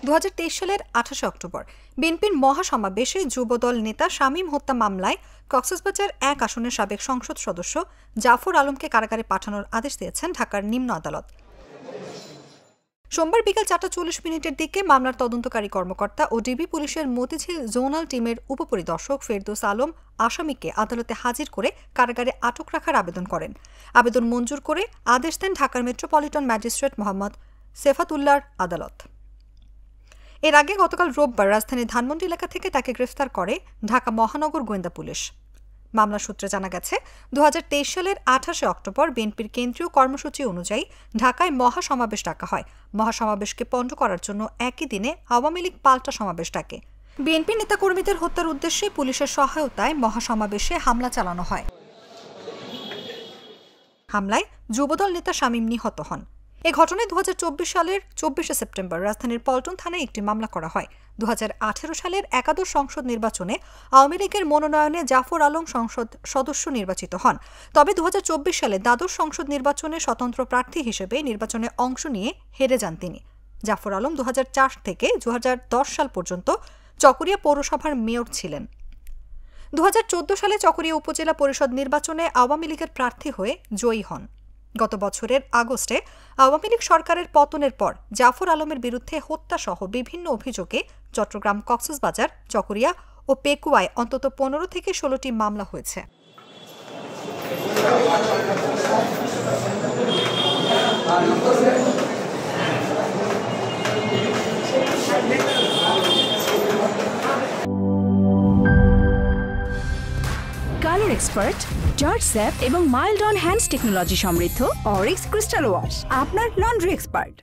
2023 সালের 28 অক্টোবর বিএনপির মহাসমাবেশে যুবদল নেতা শামীম হত্যা মামলায় কক্সবাজার 1 আসনের সাবেক সংসদ সদস্য জাফর আলমকে কারাগারে পাঠানোর আদেশ দিয়েছেন ঢাকার নিম্ন আদালত। সোমবার বিকেল 4:40 দিকে মামলার তদন্তকারী কর্মকর্তা ও ডিবি পুলিশের মতিঝিল জোনাল টিমের উপপরিদর্শক ফেরদৌস আলম আসামিকে আদালতে হাজির করে কারাগারে আটক রাখার আবেদন করেন। আবেদন মঞ্জুর করে আদেশ দেন ঢাকার মেট্রোপলিটন ম্যাজিস্ট্রেট মোহাম্মদ সেফাতুল্লাহর আদালত। এর আগে গতকাল রোববার রাজধানীর ধানমন্ডি এলাকা থেকে তাকে গ্রেফতার করে ঢাকা মহানগর গোয়েন্দা পুলিশ। মামলা সূত্রে জানা গেছে, 2023 সালের 28 অক্টোবর বিএনপির কেন্দ্রীয় কর্মসূচি অনুযায়ী ঢাকায় মহাসমাবেশ ডাকা হয়। মহাসমাবেশকে পণ্ড করার জন্য একই দিনে আওয়ামী লীগ পাল্টা সমাবেশ ডাকে। বিএনপি নেতাকর্মীদের হত্যার উদ্দেশ্যে পুলিশের সহায়তায় মহাসমাবেশে হামলা চালানো হয়। হামলায় যুবদল নেতা শামীম নিহত হন। এ ঘটনায় 2024 সালের 24 সেপ্টেম্বর রাজধানীর পল্টন থানায় একটি মামলা করা হয়। 2018 সালের একাদশ সংসদ নির্বাচনে আওয়ামী লীগের মনোনয়নে জাফর আলম সংসদ সদস্য নির্বাচিত হন। তবে 2024 সালে দ্বাদশ সংসদ নির্বাচনে স্বতন্ত্র প্রার্থী হিসেবে নির্বাচনে অংশ নিয়ে হেরে যান তিনি। জাফর আলম 2004 থেকে 2010 সাল পর্যন্ত চকরিয়া পৌরসভার মেয়র ছিলেন। 2014 সালে চকরিয়া উপজেলা পরিষদ নির্বাচনে আওয়ামী লীগের প্রার্থী হয়ে জয়ী হন। গত বছরের আগস্টে আওয়ামী লীগ সরকারের পতনের পর জাফর আলমের বিরুদ্ধে হত্যাসহ বিভিন্ন অভিযোগে চট্টগ্রাম, কক্সবাজার, চকরিয়া ও পেকুয়ায় অন্তত 15 থেকে 16টি মামলা হয়েছে। কালার এক্সপার্ট, জর্জ স্যাপ এবং মাইল্ড অন হ্যান্ডস টেকনোলজি সমৃদ্ধ অরিক্স ক্রিস্টাল ওয়াশ আপনার লন্ড্রি এক্সপার্ট।